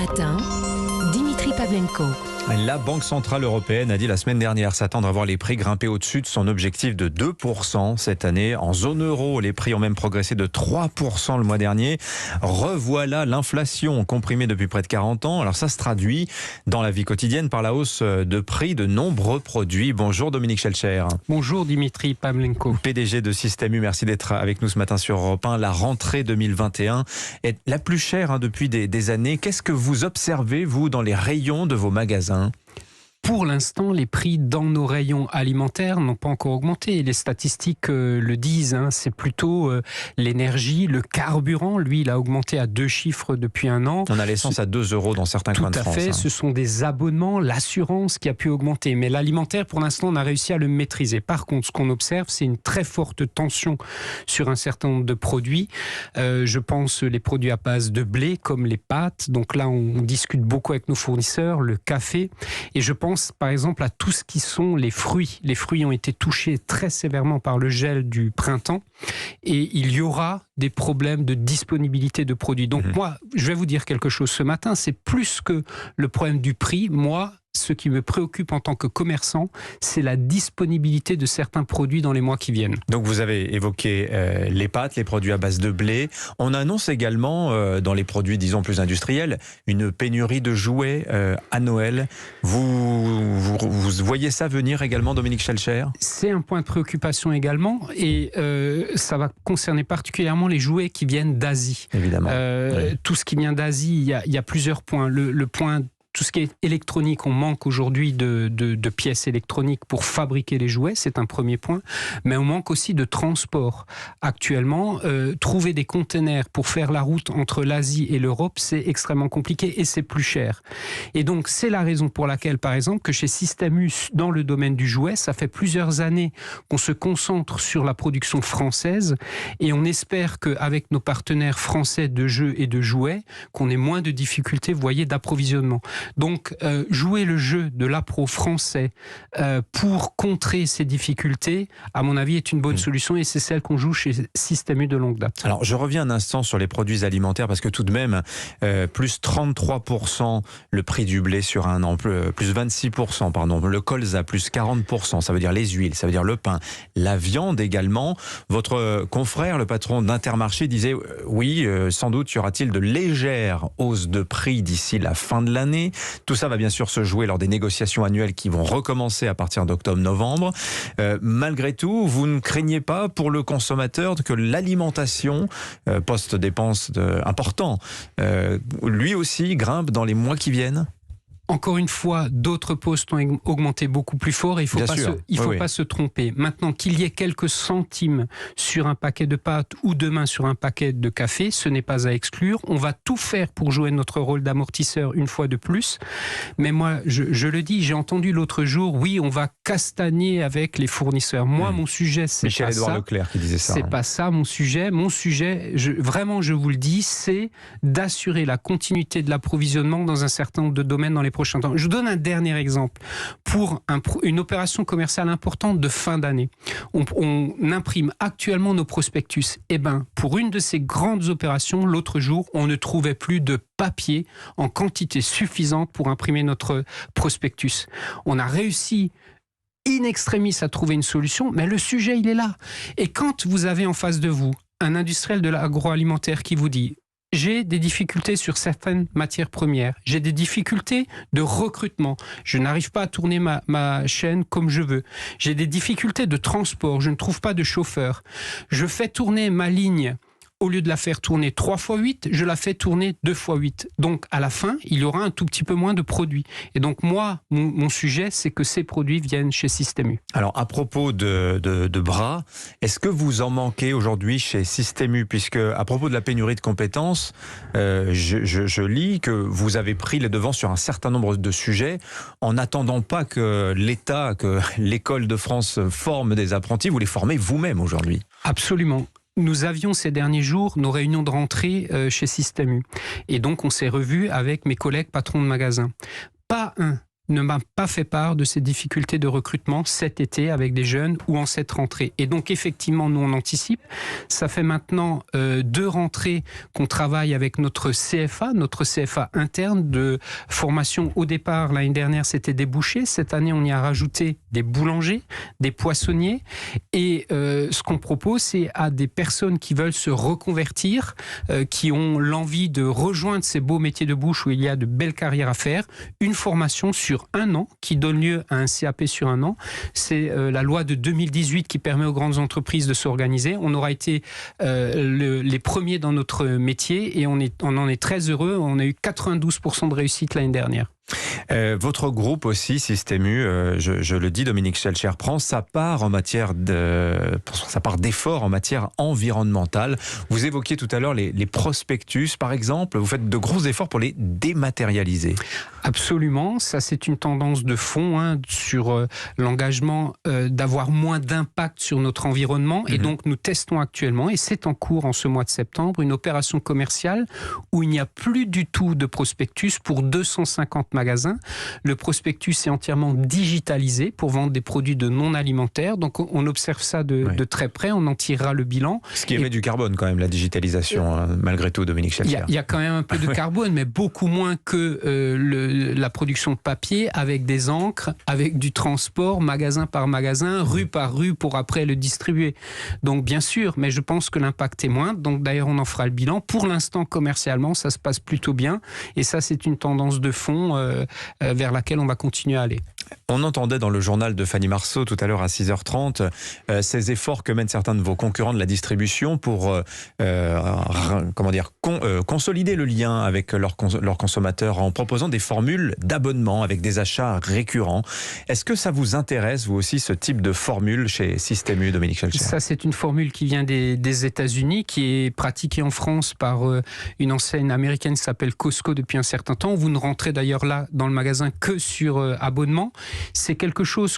matin, Dimitri Pavlenko. La Banque Centrale Européenne a dit la semaine dernière s'attendre à voir les prix grimper au-dessus de son objectif de 2% cette année. En zone euro, les prix ont même progressé de 3% le mois dernier. Revoilà l'inflation comprimée depuis près de 40 ans. Alors ça se traduit dans la vie quotidienne par la hausse de prix de nombreux produits. Bonjour Dominique Schelcher. Bonjour Dimitri Pavlenko. PDG de Système U, merci d'être avec nous ce matin sur Europe 1. La rentrée 2021 est la plus chère depuis des années. Qu'est-ce que vous observez, vous, dans les rayons de vos magasins ? Pour l'instant, les prix dans nos rayons alimentaires n'ont pas encore augmenté. Les statistiques le disent. C'est plutôt l'énergie, le carburant. Lui, il a augmenté à 2 chiffres depuis un an. On a l'essence à 2 € dans certains coins de France. Tout à fait. Ce sont des abonnements, l'assurance qui a pu augmenter. Mais l'alimentaire, pour l'instant, on a réussi à le maîtriser. Par contre, ce qu'on observe, c'est une très forte tension sur un certain nombre de produits. Je pense les produits à base de blé, comme les pâtes. Donc là, on discute beaucoup avec nos fournisseurs, le café. Et je pense par exemple à tout ce qui sont les fruits. Les fruits ont été touchés très sévèrement par le gel du printemps et il y aura des problèmes de disponibilité de produits. Donc moi, je vais vous dire quelque chose ce matin, c'est plus que le problème du prix. Moi, ce qui me préoccupe en tant que commerçant, c'est la disponibilité de certains produits dans les mois qui viennent. Donc vous avez évoqué les pâtes, les produits à base de blé. On annonce également, dans les produits disons plus industriels, une pénurie de jouets à Noël. Vous voyez ça venir également, Dominique Schelcher ? C'est un point de préoccupation également et ça va concerner particulièrement les jouets qui viennent d'Asie. Évidemment. Oui. Tout ce qui vient d'Asie, il y a plusieurs points. Le point... Tout ce qui est électronique, on manque aujourd'hui de pièces électroniques pour fabriquer les jouets, c'est un premier point. Mais on manque aussi de transport. Actuellement, trouver des containers pour faire la route entre l'Asie et l'Europe, c'est extrêmement compliqué et c'est plus cher. Et donc, c'est la raison pour laquelle, par exemple, que chez Système U, dans le domaine du jouet, ça fait plusieurs années qu'on se concentre sur la production française et on espère qu'avec nos partenaires français de jeux et de jouets, qu'on ait moins de difficultés, vous voyez, d'approvisionnement. Donc, jouer le jeu de l'appro français pour contrer ces difficultés, à mon avis, est une bonne solution et c'est celle qu'on joue chez Système U de longue date. Alors, je reviens un instant sur les produits alimentaires parce que tout de même, plus 33% le prix du blé sur un an, plus 26%, pardon, le colza, plus 40%, ça veut dire les huiles, ça veut dire le pain, la viande également. Votre confrère, le patron d'Intermarché, disait oui, sans doute y aura-t-il de légères hausses de prix d'ici la fin de l'année. Tout ça va bien sûr se jouer lors des négociations annuelles qui vont recommencer à partir d'octobre-novembre. Malgré tout, vous ne craignez pas pour le consommateur que l'alimentation, poste dépenses important, lui aussi grimpe dans les mois qui viennent ? Encore une fois, d'autres postes ont augmenté beaucoup plus fort et il ne faut pas se tromper. Maintenant, qu'il y ait quelques centimes sur un paquet de pâtes ou demain sur un paquet de café, ce n'est pas à exclure. On va tout faire pour jouer notre rôle d'amortisseur une fois de plus. Mais moi, je le dis, j'ai entendu l'autre jour, oui, on va castagner avec les fournisseurs. Moi, mon sujet, c'est pas ça. Michel-Édouard Leclerc qui disait ça. C'est pas ça mon sujet. Mon sujet, vraiment, je vous le dis, c'est d'assurer la continuité de l'approvisionnement dans un certain nombre de domaines dans les prochains temps. Je vous donne un dernier exemple. Pour une opération commerciale importante de fin d'année, on imprime actuellement nos prospectus. Eh bien, pour une de ces grandes opérations, l'autre jour, on ne trouvait plus de papier en quantité suffisante pour imprimer notre prospectus. On a réussi in extremis à trouver une solution, mais le sujet, il est là. Et quand vous avez en face de vous un industriel de l'agroalimentaire qui vous dit j'ai des difficultés sur certaines matières premières, j'ai des difficultés de recrutement, je n'arrive pas à tourner ma chaîne comme je veux, j'ai des difficultés de transport, je ne trouve pas de chauffeur, je fais tourner ma ligne. Au lieu de la faire tourner 3 x 8, je la fais tourner 2 x 8. Donc, à la fin, il y aura un tout petit peu moins de produits. Et donc, moi, mon sujet, c'est que ces produits viennent chez Système U. Alors, à propos de bras, est-ce que vous en manquez aujourd'hui chez Système U ? Puisque, à propos de la pénurie de compétences, je lis que vous avez pris les devants sur un certain nombre de sujets en n'attendant pas que l'État, que l'École de France forme des apprentis. Vous les formez vous-même aujourd'hui ? Absolument. Nous avions ces derniers jours nos réunions de rentrée chez Système U. Et donc, on s'est revus avec mes collègues patrons de magasins. Pas un ne m'a pas fait part de ces difficultés de recrutement cet été avec des jeunes ou en cette rentrée. Et donc effectivement, nous on anticipe. Ça fait maintenant 2 rentrées qu'on travaille avec notre CFA interne de formation. Au départ, l'année dernière, c'était des bouchers. Cette année, on y a rajouté des boulangers, des poissonniers. Et ce qu'on propose, c'est à des personnes qui veulent se reconvertir, qui ont l'envie de rejoindre ces beaux métiers de bouche où il y a de belles carrières à faire, une formation sur 1 an qui donne lieu à un CAP sur 1 an. C'est la loi de 2018 qui permet aux grandes entreprises de s'organiser. On aura été les premiers dans notre métier et on en est très heureux. On a eu 92% de réussite l'année dernière. Votre groupe aussi, Système U, je le dis, Dominique Schelcher, prend sa part d'effort en matière environnementale. Vous évoquiez tout à l'heure les prospectus, par exemple. Vous faites de gros efforts pour les dématérialiser. Absolument, ça c'est une tendance de fond sur l'engagement d'avoir moins d'impact sur notre environnement. Et donc nous testons actuellement, et c'est en cours en ce mois de septembre, une opération commerciale où il n'y a plus du tout de prospectus pour 250 magasins. Le prospectus est entièrement digitalisé pour vendre des produits de non alimentaires. Donc on observe ça de très près, on en tirera le bilan. Ce qui émet du carbone quand même, la digitalisation, malgré tout, Dominique Schelcher. Il y a quand même un peu de carbone, mais beaucoup moins que la production de papier, avec des encres, avec du transport, magasin par magasin, rue par rue, pour après le distribuer. Donc bien sûr, mais je pense que l'impact est moindre. Donc d'ailleurs, on en fera le bilan. Pour l'instant, commercialement, ça se passe plutôt bien. Et ça, c'est une tendance de fond vers laquelle on va continuer à aller. On entendait dans le journal de Fanny Marceau tout à l'heure à 6h30 ces efforts que mènent certains de vos concurrents de la distribution pour consolider le lien avec leurs consommateurs en proposant des formules d'abonnement avec des achats récurrents. Est-ce que ça vous intéresse, vous aussi, ce type de formule chez Système U, Dominique Schelcher? Ça, c'est une formule qui vient des États-Unis, qui est pratiquée en France par une enseigne américaine qui s'appelle Costco depuis un certain temps. Vous ne rentrez d'ailleurs là dans le magasin que sur abonnement. C'est quelque chose